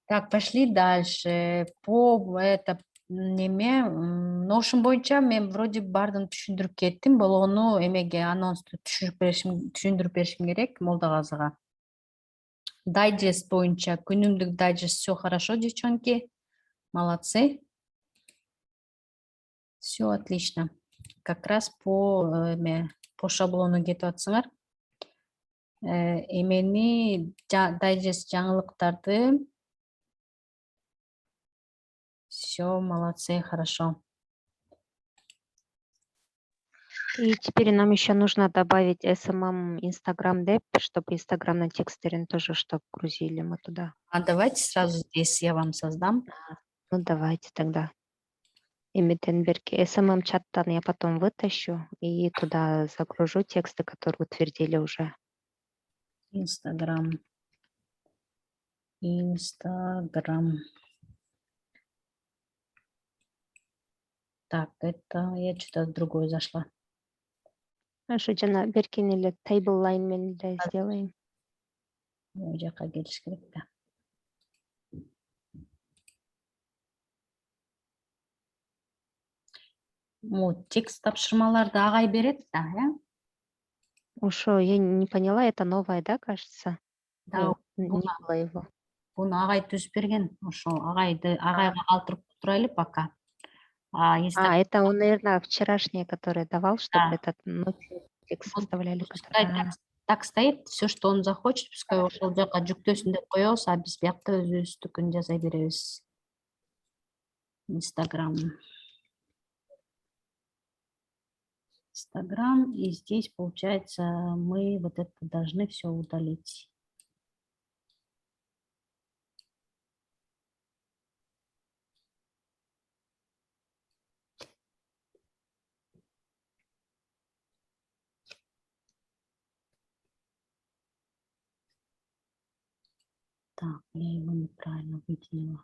Так, пошли дальше. По это неме Notion боюнча мен вроде бардым түшүндүрүп кеттим. Болгону эмеге анонсту түшүндүрүп беришим керек Молдогазыга. Дайджест боюнча күнүмдүк дайджест все хорошо, девчонки. Молодцы. Все отлично. Как раз по шаблону кетип атсыңар. Эмени дайджест жаңылыктарды. Все, молодцы, хорошо. И теперь нам еще нужно добавить SMM Instagram Dev, чтобы Instagram на текстерин тоже, чтобы грузили мы туда. А давайте сразу здесь я вам создам. Ну, давайте тогда. И Миттенберге SMM чаттан я потом вытащу и туда загружу тексты, которые утвердили уже. Инстаграм. Так, это я что-то другое зашла. Хорошо, Джана, Беркин или Table Line сделаем. Ол жаққа келіш керек та. Текст тапшырмаларды Агай берет да, Ушо, я не поняла, это новое, да, кажется? Да, Не было его. Буну Агай түзүп берген. Ошо Агайга калтырып турайлы пока. Это он, наверное, вчерашнее, которое давал, чтобы Да. этот ночью текст составляли. Пускай так стоит, все, что он захочет, пускай ошол жака жүктөсүн деп коебуз, а биз биякта өзүбүздүкүн жаза беребиз. Инстаграм, и здесь, получается, мы вот это должны все удалить. Так, я его неправильно выделила.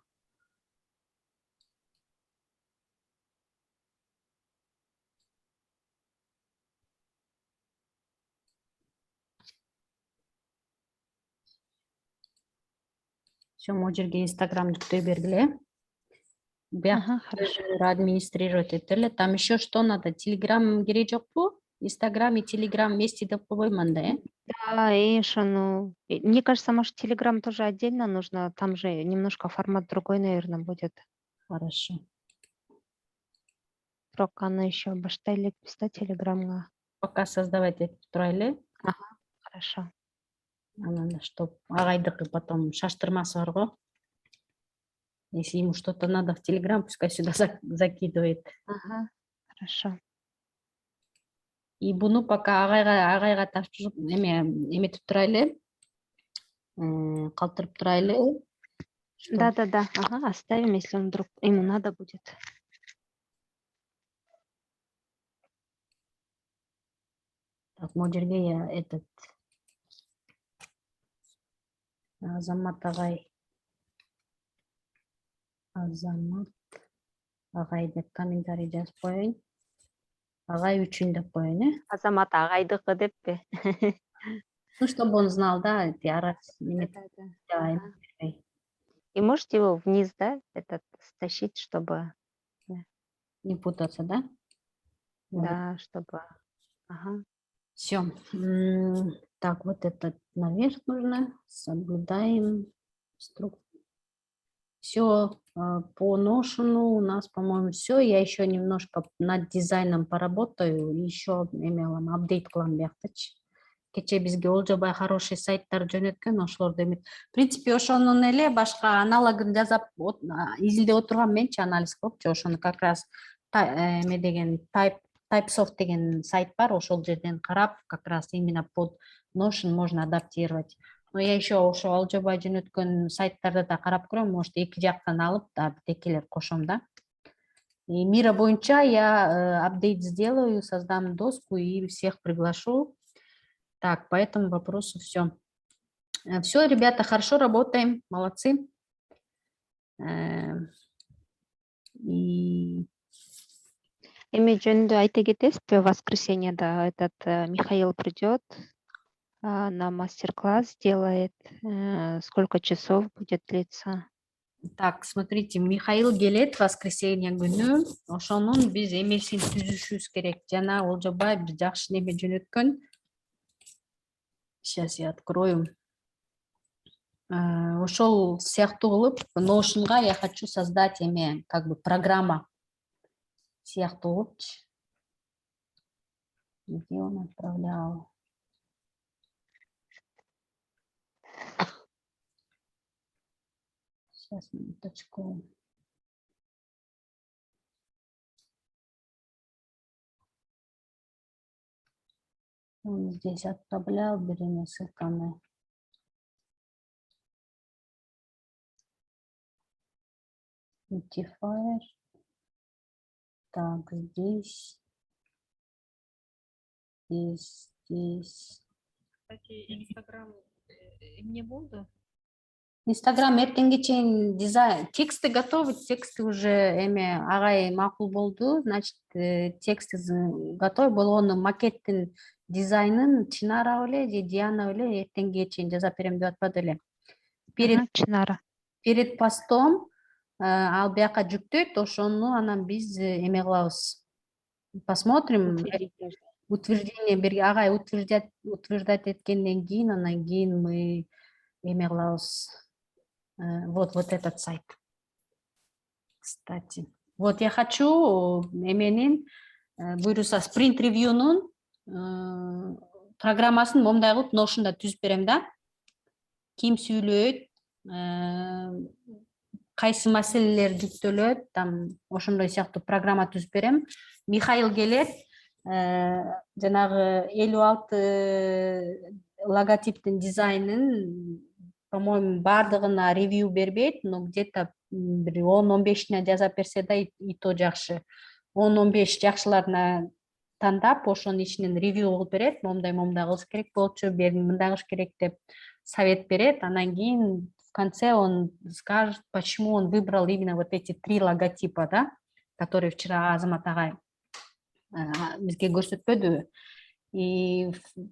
Все, могу жерге Инстаграм жүктөй бергиле. Хорошо. Администрировать этели. Там еще что надо? Телеграм керек жокпу? Инстаграм и Телеграм вместе деп койбоймун да, Да, и что, мне кажется, может, Telegram тоже отдельно нужно, там же немножко формат другой, наверное, будет. Хорошо. Бирок аны еще баштайлы да, Телеграмга. Пока создавать этип турайлы. Хорошо. Чтоб Агайдыкы потом шаштырмасы бар го. Если ему что-то надо в Телеграм, пускай сюда закидывает. Хорошо. И буну пока Агайга тапшырып эметип турайлы. Калтырып турайлы. Да. Оставим, если он вдруг ему надо будет. Так, могу жерге я этот Азамат Агай деп комментарий жазып коеюн. Агай үчүн деп коеюн, Азамат Агайдыкы деппи? Ну, чтобы он знал, да, И можете его вниз, да, этот стащить, чтобы... не путаться, да? Да, чтобы... Все. Так, вот это наверх нужно. Соблюдаем структуру. Все по Notion у нас, по-моему, все. Я еще немножко над дизайном поработаю. Еще имела апдейт кылам бияктачы. Кече бизге Олжобай хороший сайттар жөнөткөн, ошолорду эмет. В принципе, ошонун эле башка аналогын жазап изилдеп отурган менчи анализ кылыпчы. Ошону как раз Typesoft деген сайт бар, ошол жерден карап, как раз именно под Notion можно адаптировать. Но я еще ошо Олжобай жөнөткөн сайттарды да карап көрөм, может, эки жактан алып да битекелеп кошом да. И мира боюнча я апдейт сделаю, создам доску и всех приглашу. Так, по этому вопросу все. Все, ребята, хорошо работаем, молодцы. И... Эми жөнүндө айта кетесизби, воскресеньеда этот Михаил придет, на мастер-класс сделает, сколько часов будет длиться? Так, смотрите, Михаил келет воскресенье күнү. Ошонун биз эмесин түзүшүбүз керек. Жана Олжобай бир жакшы неме жөнөткөн. Сейчас я открою. Ошол сыяктуу кылып, Notion'га я хочу создать эме, как бы программа сыяктуу кылыпчы. Где он отправлял? Сейчас, минуточку. Он здесь отправлял, берем ссылками. Notifier. Так, здесь. Кстати, Инстаграм не буду. Инстаграм эртеңге чейин дизайн. Тексты готовы, тексты уже эме агай макул болду. Значит, тексты готовы болгону макеттин дизайнын Чынара эле же Диана эле эртеңге чейин жазап берем деп атпады эле. Чынара. Перед постом ал бияка жүктөйт, ошону анан биз эме кылабыз. Посмотрим. Утверждение агай утверждать эткенден кийин, анан кийин мы эме кылабыз. Вот этот сайт. Кстати. Вот я хочу эменин буюрса спринт ревьюнун программасын момундай кылып Notion'да түзүп берем да. Ким сүйлөйт, кайсы маселелер жүктөлөт, там ошондой сыяктуу программа түзүп берем. Михаил келет, жанагы 56 логотиптин дизайнын, по-моему, бардыгына ревью бербейт, но где-то бир 10-15 жазап берсе да и то жакшы. 10-15 жакшыларына тандап, ошонун ичинен ревью кылып берет, момундай кылыш керек болчу, мындай кылыш керек деп совет берет, анан кийин в конце он скажет, почему он выбрал именно вот эти 3 логотипа, да, которые вчера Азамат агай бизге көрсөтпөдүбү. И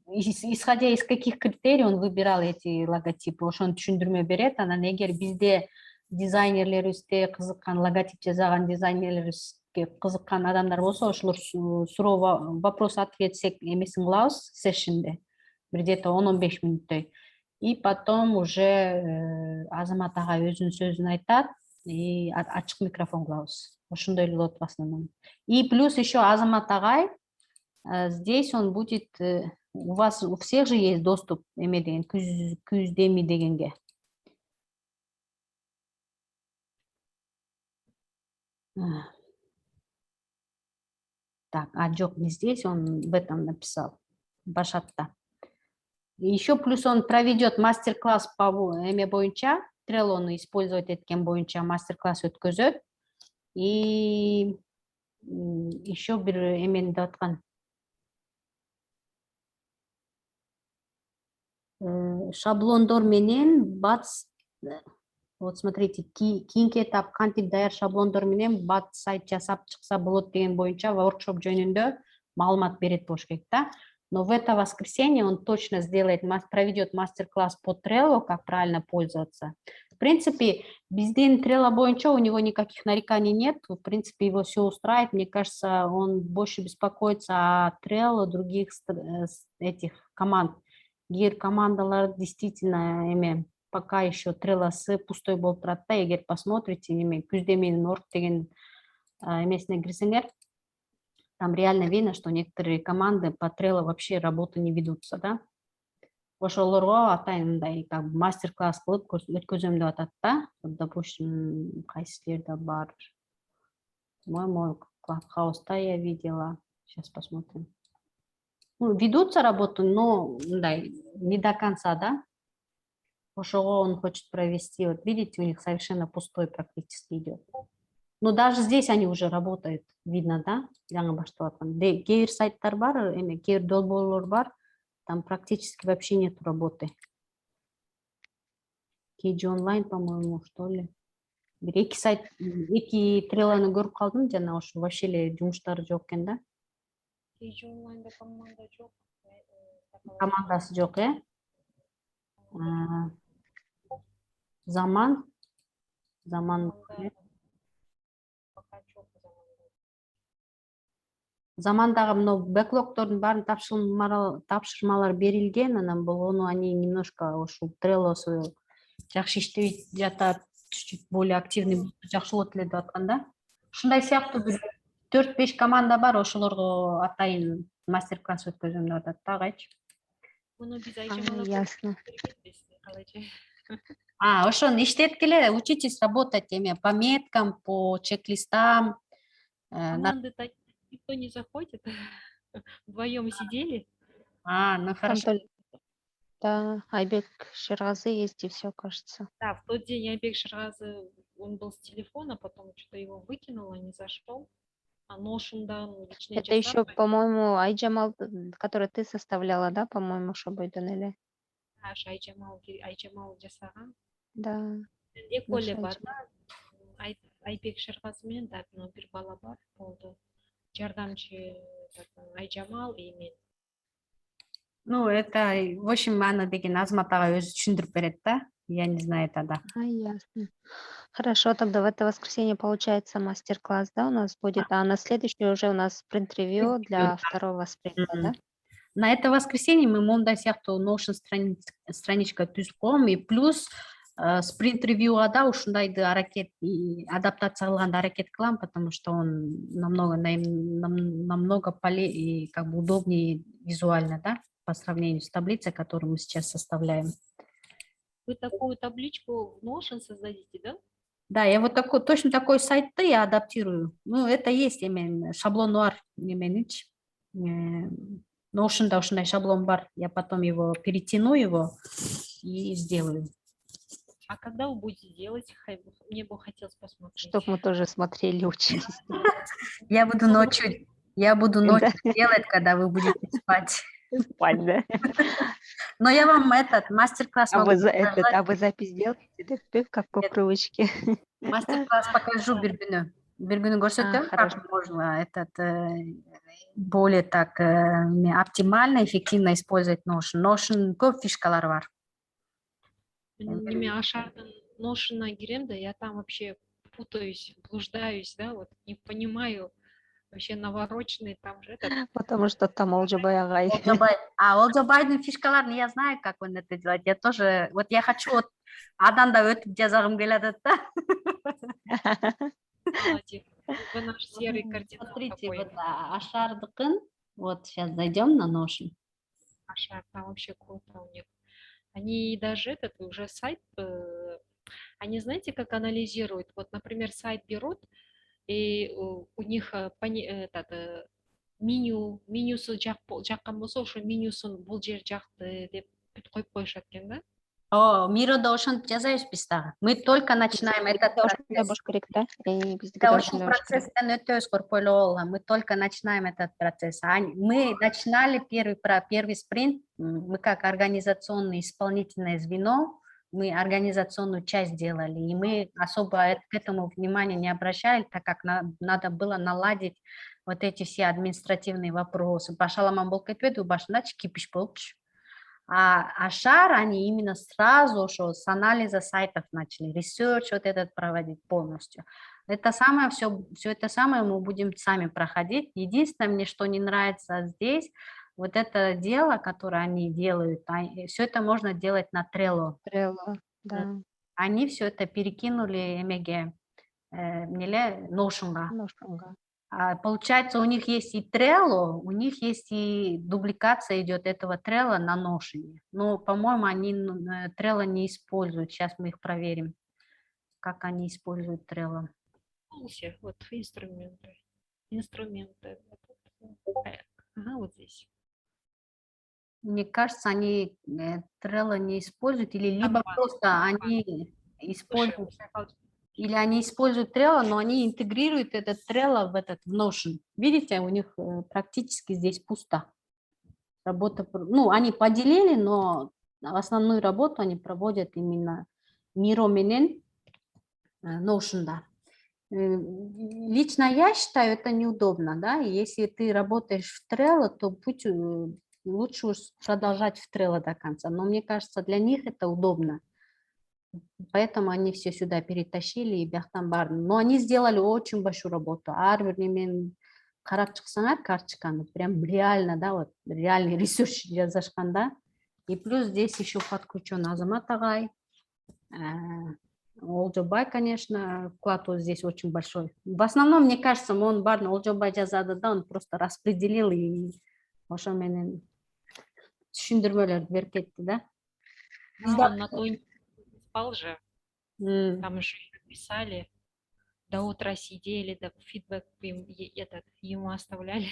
исходя из каких критерий он выбирал эти логотипы, ошону түшүндүрмө берет. Анан эгер бизде дизайнерлерибизде кызыккан, логотип жасаган дизайнерлерибизге кызыккан адамдар болсо, ошолор суроо, вопрос ответ эмесин кылабыз сессионде, где-то 10-15 мүнөттөй. И потом уже Азамат агай өзүнүн сөзүн айтат, и ачык микрофон кылабыз. Ошондой эле болот в основном. И плюс еще Азамат агай, здесь он будет, у вас у всех же есть доступ эме деген, күздеми дегенге. Так, жок, не здесь, он в этом написал, Башатта. Еще плюс он проведет мастер-класс по эме боюнча, Trello'ну использовать эткен боюнча мастер-класс өткөзөт. И еще бир эмени деп аткан. Шаблондор менен бац, вот смотрите, кийинки этап кантип даяр шаблондор менен бат сайт жасап чыкса болот деген боюнча воркшоп жөнүндө маалымат берет болуш керек да. Но в это воскресенье он точно сделает, проведет мастер-класс по Trello, как правильно пользоваться. В принципе, биздин Trello боюнча у него никаких нареканий нет. В принципе, его все устраивает. Мне кажется, он больше беспокоится о Trello других этих команд. Егер командалар действительно эме пока еще Trello'сы пустой болуп турат да, эгер посмотрите, эме күздөменин орг деген эмесине кирсеңер, там реально видно, что некоторые команды по Trello вообще работы не ведутся, да. Ошолорго атайын мындай как мастер-класс кылып өткөзөм деп атат да. Допустим, кайсы жерде бар. По-моему, Клабхауста я видела. Сейчас посмотрим. Ну, ведутся работы, но мындай не до конца, да. Ошого он хочет провести. Вот видите, у них совершенно пустой практически идет. Но даже здесь они уже работают, видно, да? Жаңы баштап аткан. Кээ бир сайттар бар, эме кээ бир долбоорлор бар, там практически вообще нет работы. KG онлайн, по-моему, что ли. Бир эки сайт, эки Trello'ну көрүп калдым, жана ошо вообще эле жумуштары жок экен да. KG онлайнда команда жок. Командасы жок, Заман. заман Заманда пока жоқ заманда. замандағы мынау бэклогтордун баарын тапшырмалар берилген, анан болгону они немножко ушул трелосу жакшы иштебей жатат, чуть более активный жакшы болот эле деп атканда. Ушундай сыяктуу бир 4-5 команда бар, ошолорго атайын мастер-класс өткөзөм деп атат да, агайчы. Муну биз А, Айжамалга ясно. бергенбиз, калайчы. Ошону иштеткиле, учитесь работать по меткам, по чек-листам. Команды никто не заходит. Вдвоем сидели. Ну Там хорошо. только, да, Айбек Ширазы есть, и все, кажется. Да, в тот день Айбек Ширазы, он был с телефона, потом что-то его выкинуло, не зашел. А Notion'да личный Это еще, по-моему, Айджамал, который ты составляла, да, по-моему, Шабайдан или? Айжамал жасаган. Да. Эколе наша бар Айджамал. да, Айбек Ширазы менен да, бир бала бар болду. Жардамчы Айжамал и мен. Ну, это, в общем, аны деген Азамат ага өзү түшүндүрүп берет да. Я не знаю тогда. Ясно. Хорошо, тогда в это воскресенье получается мастер-класс, да, у нас будет, а на следующее уже у нас спринт-ревью для второго спринта, да? На это воскресенье мы мондай сыяктуу Notion страничка түзүп коем, и плюс спринт-ревьюда ушундайды адаптация кылганды аракет кылам, потому что он намного как бы удобнее визуально, да, по сравнению с таблицей, которую мы сейчас составляем. Вы такую табличку в Notion создадите, да? Да, я вот точно такой сайт я адаптирую. Ну, это есть именно шаблон бар неменич. Notion'да ушундай шаблон бар. Я потом его перетяну и сделаю. А когда вы будете делать? Мне бы хотелось посмотреть. Чтобы мы тоже смотрели, учились. Я буду ночью делать, когда вы будете спать. Спать, да? Но я вам этот мастер-класс могу показать. А вы запись делаете, да, как по привычке? Мастер-класс покажу бир күнү көрсөтөм, хорошо. как можно более так оптимально, эффективно использовать Notion. Notion көп фишкалар бар. Неме Ашардын Notion'на кирем, да, я там вообще путаюсь, блуждаюсь, да, вот не понимаю, вообще навороченный там же этот. Потому что там Олжабай агай. Олжабайдын фишкаларын я знаю, как он это делает. Я тоже, вот я хочу аданда өтүп жазагым келет да. Молодец. Вы наш серый кардинал. Смотрите, такой. вот Ашардыкын, вот сейчас зайдем на Notion. Ашар, там вообще круто у них. Они даже уже сайт, они знаете, как анализируют? Вот, например, сайт берут, и у них менюсу жаққан болса, ошо менюсун бул жер жақты деп бүт коюп коюшат экен да. Мирода ошентип жазайбыз биз дагы. Мы только начинаем этот процесс. Ушул процесстен өтөбүз корпойлоо. Мы только начинаем этот процесс. Мы начинали первый спринт. Мы как организационное исполнительное звено, мы организационную часть делали, и мы особо к этому внимания не обращали, так как надо было наладить вот эти все административные вопросы. Башаламан болуп кетпеди, башында кипиш болчу. А Ашар, они именно сразу с анализа сайтов начали, ресерч вот этот проводить полностью. Это самое, все это самое мы будем сами проходить. Единственное, мне что не нравится здесь, вот это дело, которое они делают, все это можно делать на Trello. Trello, да. Они все это перекинули Notion'га. Получается, у них есть и Trello, у них есть и дубликация идет этого Trello на Notion. Но, по-моему, они Trello не используют. Сейчас мы их проверим, как они используют Trello. Вот инструменты. Ага, вот здесь. Мне кажется, они Trello не используют, или либо просто они используют... Или они используют Trello, но они интегрируют этот Trello в Notion. Видите, у них практически здесь пусто. Работа, они поделили, но основную работу они проводят именно Miro менен Notion. Да. Лично я считаю, это неудобно. Да? Если ты работаешь в Trello, то лучше уж продолжать в Trello до конца. Но мне кажется, для них это удобно. Поэтому они все сюда перетащили и бяхтан барын. Но они сделали очень большую работу. Арбир немен қарап шықсаңар карточканы, прям реально, да, вот реальный ресурс жазышкан, да. И плюс здесь еще подключен Азамат Агай. Олжобай, конечно, вклад вот здесь очень большой. В основном, мне кажется, он барна Олжобай жазады, да, он просто распределил и ошо менен түшүндүрмөлөрдү берип кетти, да. Да, он на то и не спал же. М. Там еще писали, до утра сидели, да фидбэк ему оставляли.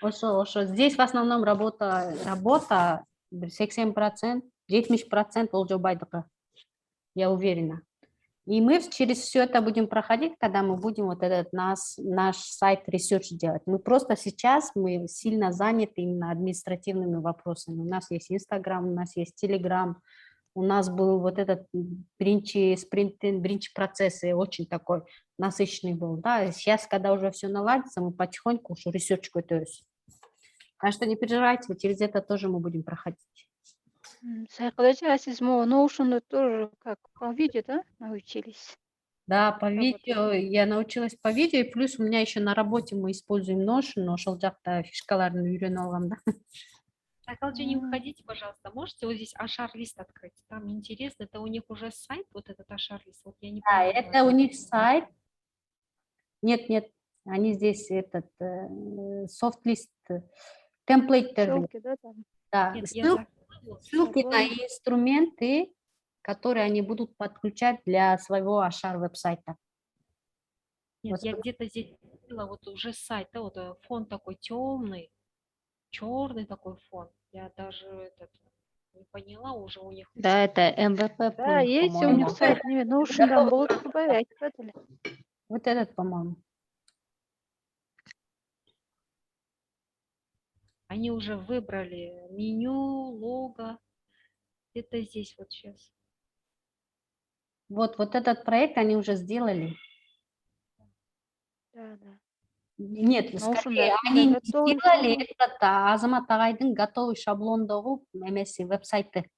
Ошо. Здесь в основном работа 80%, 70% Олжобайдыкі, я уверена. И мы через все это будем проходить, когда мы будем вот этот наш сайт research делать. Мы просто сейчас мы сильно заняты именно административными вопросами. У нас есть Инстаграм, у нас есть Телеграм, у нас был вот этот бринчи процессы очень такой насыщенный был. Да? Сейчас, когда уже все наладится, мы потихоньку уже research көтөрөбүз. Так что не переживайте, через это тоже мы будем проходить. Сайкалача, сиз Notion'да тоже как по видео, да, научились? Да, по Работать. видео, я научилась по видео, и плюс у меня еще на работе мы используем Notion, но ошол жакта фишкаларын үйрөнүп алгам да. Так, Алджи, не уходите, пожалуйста. Можете вот здесь Ашар-лист открыть? Там интересно, это у них уже сайт, вот этот Ашар-лист. Вот я не Да, поняла. это у них сайт. Нет, они здесь этот софт-лист, темплейтер, Ссылки, да, там? да, Нет, я заходила. ссылки на Шаблон. инструменты, которые они будут подключать для своего Ашар веб-сайта. Нет, Вот я где-то здесь видела вот уже сайт, да, вот фон такой темный, черный такой фон. Я даже не поняла, уже у них. Да, это МВП Да, пункт, есть у по-моему. них сайт, не Notion'dan болот турбай айтып эле. Вот этот, по-моему. Они уже выбрали меню, лого. Это здесь вот сейчас. Вот этот проект они уже сделали. Да, да. Нет, Notion'да скорее, они не готовый сделали шаблон. этот Азамат Агайдың готовый шаблондогу эмеси веб-сайты.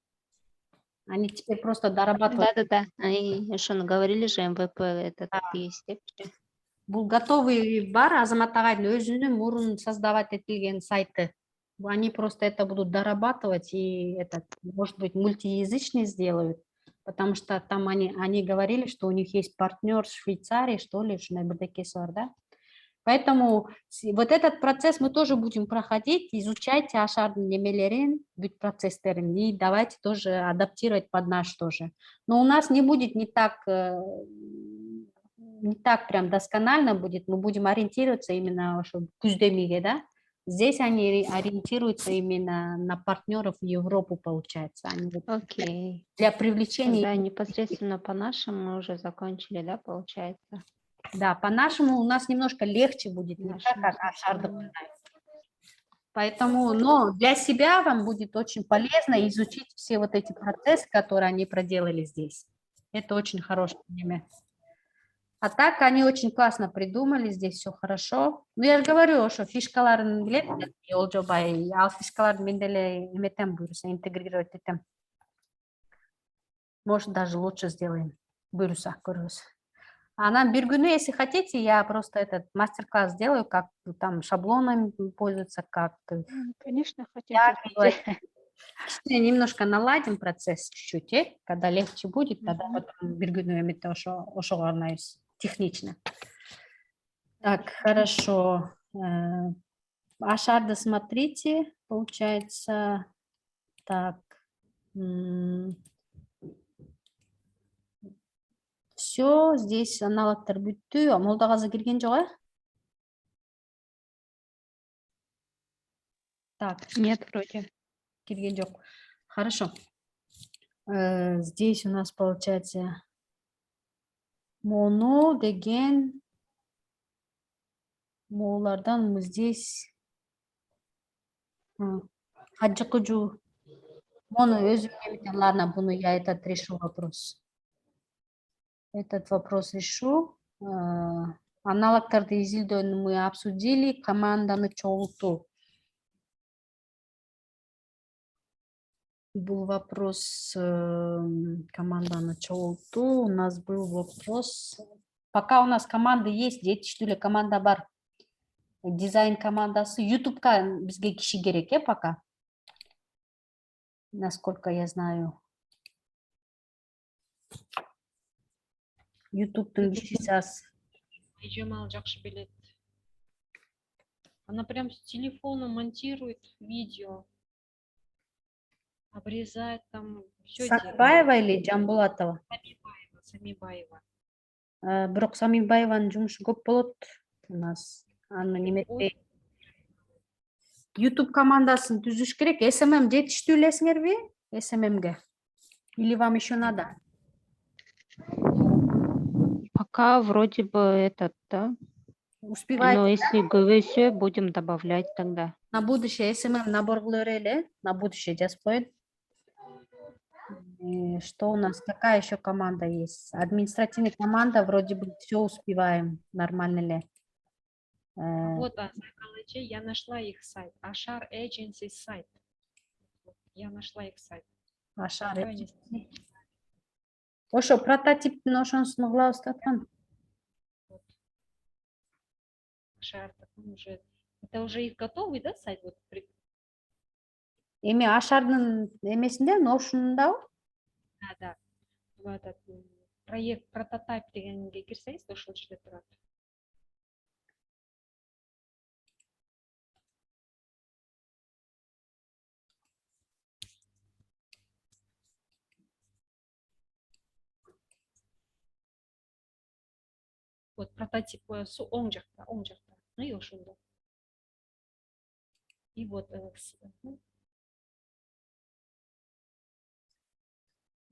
Они теперь просто дорабатывают. Да. И ошону говорили же, МВП этот есть депчи. Бул готовый бар Азамат Агайдын өзүнүн мурун создавать этилген сайты. Они просто это будут дорабатывать и этот, может быть, мультиязычный сделают, потому что там они говорили, что у них есть партнер в Швейцарии, что ли, да? Поэтому вот этот процесс мы тоже будем проходить. Изучайте Ашардын немелерин, бүт процесстерин, и давайте тоже адаптировать под наш тоже. Но у нас не будет не так прям досконально будет. Мы будем ориентироваться именно в Куздемиге, да? Здесь они ориентируются именно на партнеров в Европу, получается. Они вот Окей. для привлечения. Да, непосредственно по нашим мы уже закончили, да, получается? Да, по-нашему у нас немножко легче будет, не так, Нашему как Ашар собственному. допускает. Поэтому, но для себя вам будет очень полезно изучить все вот эти процессы, которые они проделали здесь. Это очень хорошее время. А так они очень классно придумали, здесь все хорошо. Ну, я же говорю, что фишкаларын билет, Олжобай, ал фишкаларын мен деле эметем буюрса, интегрировать этем. Может, даже лучше сделаем. Буюрса, көрөбүз. Она бир күнү, если хотите, я просто этот мастер-класс сделаю, как там шаблонами пользоваться, как Конечно, хотим. немножко наладим процесс чуть-чуть, когда легче будет, тогда потом бир күнү эметте ошого арнайбыз технично. Так, хорошо. Ашарды смотрите, получается, так. Все, здесь аналогтар бүттү. Молдагазы кирген жок, э? Так, Нет, вроде. кирген жок. Хорошо. Здесь у нас получается моно деген молардан мы здесь хаджыкыжу мону өзүм ладно, буну я этот решу вопрос. Этот вопрос решу. Аналогтарды изилдөөнү мы обсудили, команданы чогултуу. был вопрос команда началты. У нас был вопрос. Пока у нас команда есть, дети, что ли, команда бар. Дизайн командасы. Ютубка бізге киши керек, пока. Насколько я знаю. Ютубтың кишиси аз. Айжамал жақсы білет. Она прям с телефона монтирует видео. Обрезает там. Все делает. Самибаева или Жамбулатова? Самибаева. Бирок Самибаеванын жумушу көп болот у нас. Аны неметпей. YouTube командасын түзүш керек. SMM жетиштүү элесиңерби? SMM-ге? Или вам еще надо? Пока вроде бы этот, да. Успеваете? Но если ГВС, будем добавлять тогда. На будущее SMM набор кылып эле. На будущее жазып коеюн. Что у нас? Какая еще команда есть? Административная команда. Вроде бы все успеваем. Нормально ли? Вот, Psychology, я нашла их сайт. Ашар Agency сайт. Я нашла их сайт. Ашар. Какой они? Ошо прототиптин ошонусун кылабыз таткан. Ашар, такой уже. Это уже их готовый, да, сайт? Вот, Эми Ашардын эмесинде, Notion'дабы? да. В этот проект прототип дегенге кирсеңиз, ошол жерде турат. Вот прототип оң жакта. Ну и ошондо. И вот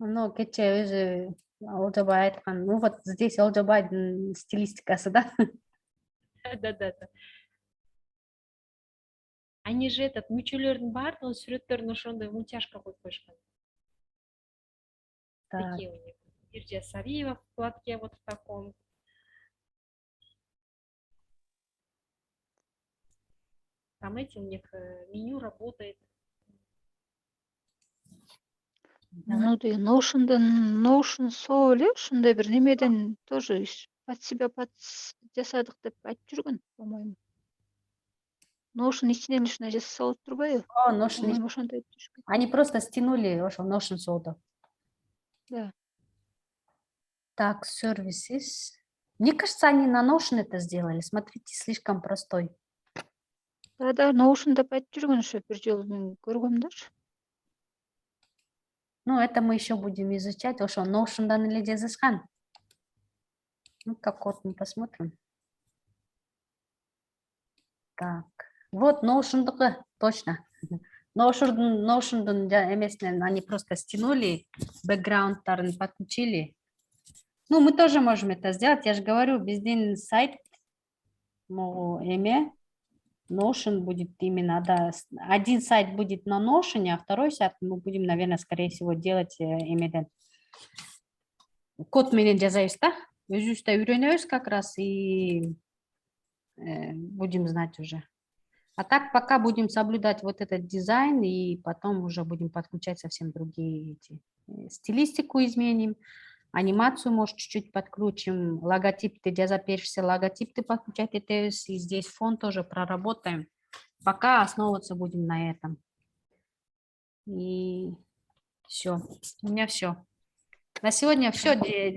Ну, кече өзү Олжобай айткан. Ну вот здесь Олжобайдын стилистикасы, да? да. Они же этот мүчөлөрдүн баардыгын сүрөттөрүн ошондой мультяшка коюп коюшкан. Так. Такие у них. Иржа Сариева в платке вот в таком. Там эти у них меню работает. Ну да, Notion сол эле ушундай бир немеден тоже под себя жасадык деп айтып жүргөн, по-моему. Notion ичинен ушундай жасаса болот турбайбы? О, Notion. По-моему, ошондой айтып жүрүшкөн. Они просто стянули ошо Notion соду. Да. Так, services. Мне кажется, они на Notion это сделали. Смотрите, слишком простой. Да, Notion деп айтып жүргөн ошо бир жолу мен көргөм дачы. Ну, это мы еще будем изучать. Ошо Notion'дан эле жазышкан. Ну, как вот мы посмотрим. Так, вот Notion'дыкы, точно. Notion'дун эмесинен они просто стянули, бэкграундтарын подключили. Ну, мы тоже можем это сделать. Я же говорю, биздин сайт, эме, Notion будет именно, да, один сайт будет на Notion, а второй сайт мы будем, наверное, скорее всего, делать эмеден. Код менен жазайбыз, да? Өзүбүздө үйрөнөбүз как раз и будем знать уже. А так пока будем соблюдать вот этот дизайн и потом уже будем подключать совсем другие эти. Стилистику изменим, анимацию, может, чуть-чуть подключим, логотипты, жазаперишсе логотипты подключать этебиз, и здесь фон тоже проработаем. Пока основываться будем на этом. И все, у меня все. На сегодня все,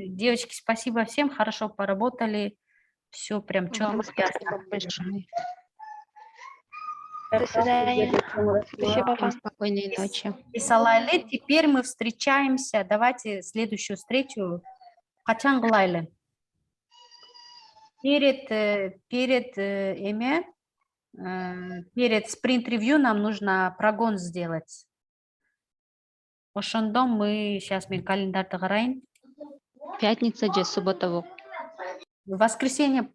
девочки, спасибо всем, хорошо поработали, все прям Вам четко. спасибо большое. До свидания. Спасибо вам. Спокойной ночи. Исалайлы, теперь мы встречаемся. Давайте следующую встречу. Качан кылайлы? Перед спринт-ревью нам нужно прогон сделать. Ошондо мы сейчас мен календарьды карайын. Пятница же суббота. В воскресенье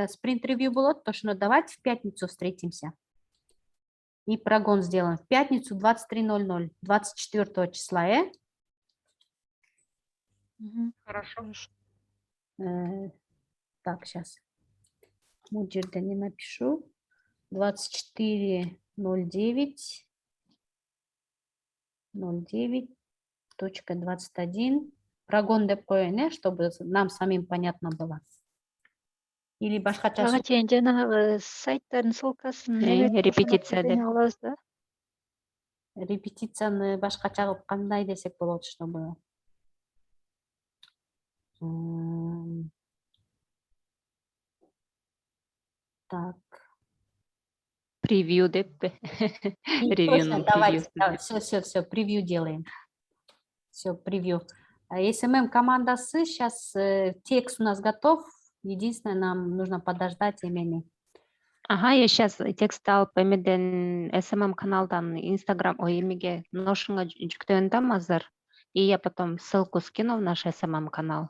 спринт-ревью болот, ошондо давайте в пятницу встретимся. И прогон сделаем. В пятницу 23:00, 24 числа, Хорошо. Так, сейчас. Муджерда не напишу. 24:09. 09.21. Прогон деп коеюн, чтобы нам самим понятно было. Или башкача Ага чейин жанагы сайттардын ссылкасын репетиция деп. алабыз да. репетицияны башкача кылып кандай десек болот, чтобы так. Превью деппи. И Ревьюнун точно, давайте, превьюсу. все, превью делаем. Все, превью. SMM командасы, сейчас текст у нас готов. Единственное, нам нужно подождать имени. Ага, я сейчас текст алып эмеден SMM каналдан Инстаграм, ой, эмеге Notion'га жүктөгөндөм азыр. И я потом ссылку скину в наш SMM канал.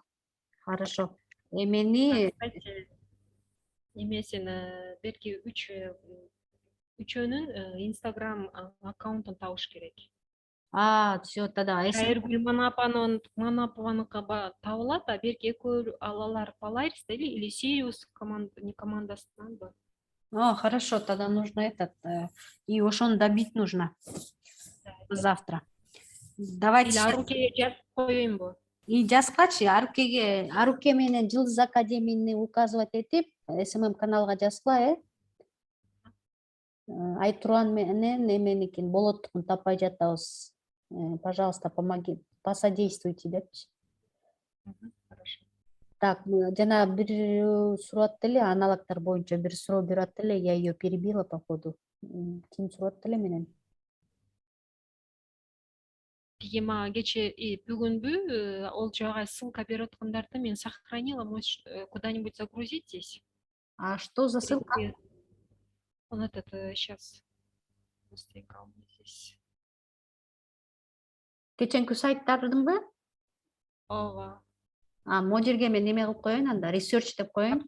Хорошо. Имени, Кстати, немесин берки үчөөнүн Инстаграм аккаунтун табыш керек. все, тогда. Жайыргүл Манапованыкы табылат, а берки экөө алалар Polaris или Sirius командасынан. Хорошо, тогда нужно этот. И уж он добить нужно завтра. Давайте. Или Арукеге жазып коеюнбу? И жазгачы Аруке менен Жылдыз Академияны указывать этип, SMM каналга жазгыла, Айтуран менен эменикин болоттугун таппай жатабыз. Пожалуйста, помоги, посодействуйте депчи. Хорошо. Так, жана бир сурат эле, аналогтор боюнча бир суроо берет эле, я ее перебила по ходу. Ким сурат эле менен? Тиги мага кече бүгүнбү ол жага ссылка берип аткандарды мен сохранила, можешь куда-нибудь загрузить здесь? А что за ссылка? Он этот сейчас быстренько у меня здесь. Кеченки сайттардыңбы? Ооба. Могу жерге мен неме кылып коеюн анда, research деп коеюн.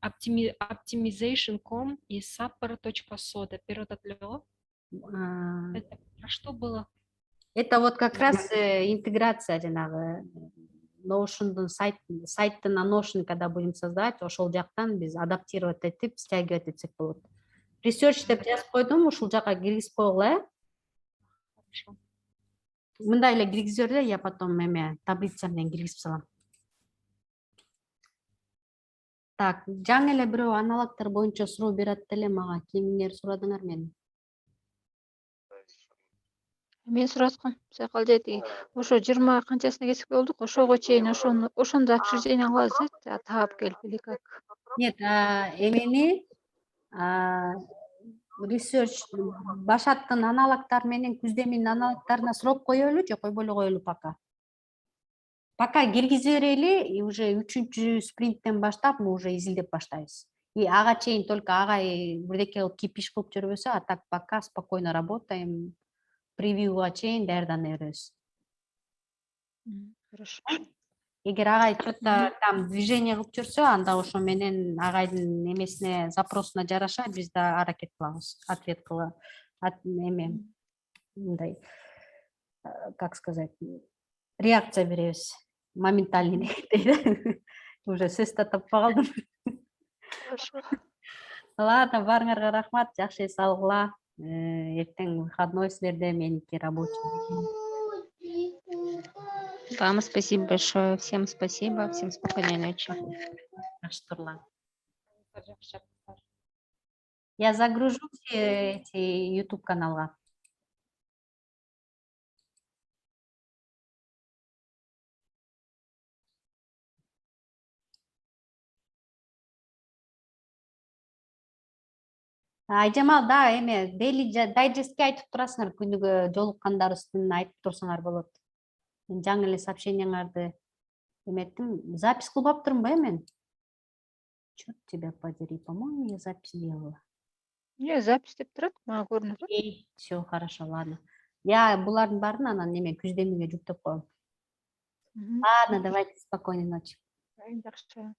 Optimization.com и sapper.so деп берип атат эле го. Это про что было? Это вот как раз интеграция жанагы Notion'дун сайттын на Notion, когда будем создавать, ошол жактан биз адаптировать этип, стягивать этсек болот. Research деп жазып койдум, ушул жака киргизип койгула. Хорошо. Мындай эле киргизип бер, я потом эме таблица менен киргизип салам. Так, жаңы эле бирөө аналогтор боюнча суроо берет эле мага. Кимдер сурадыңар мени? Мен сураткам. Сайкал жети. Ошо 20 канчасына кесип болдук. Ошого чейин ошондо обсуждение кылабыз, таап келип или как? Нет, эмени research башаттын аналогтар менен күздеминин аналогтарына сурап коелу же койбой эле коелу пока? Пока киргизе берели, и уже 3-чү спринттен баштап мы уже изилдеп баштайбыз. И ага чейин только агай бирдеке кылып кипиш кылып жүрбөсө, а так пока спокойно работаем. Превьюга чейин даярдана беребиз. Хорошо. Эгер агай что-то там движение кылып жүрсө, анда ошо менен агайдын немесине, запросуна жараша биз да аракет кылабыз, ответ кыла, эме мындай, как сказать, реакция беребиз. Моментальный дейт. Уже сөз таттап калдым. Хорошо. Ладно, баарыңарга рахмат, жакшы эс алгыла. Эртең выходной силерде, меники рабочий. Вам спасибо большое. Всем спасибо. Всем спокойной ночи. Жакшы турлар. Я загружу все эти YouTube каналга. Айжамал, да, эме дейли дайджестке айтып турасыңар, күнүгө жолуккандарыбыздын айтып турсаңар болот. Мен жаңы эле сообщениеңарды эметтим, запись кылып аптырмынбы мен? Чёрт тебя подери, по-моему, я запись делала. Не, запись деп турат, мага көрүнүп атат. Все, хорошо, ладно. Я булардын баарын анан неме күздемиге жүктөп коем. Ладно, давайте, спокойной ночи. Жакшы.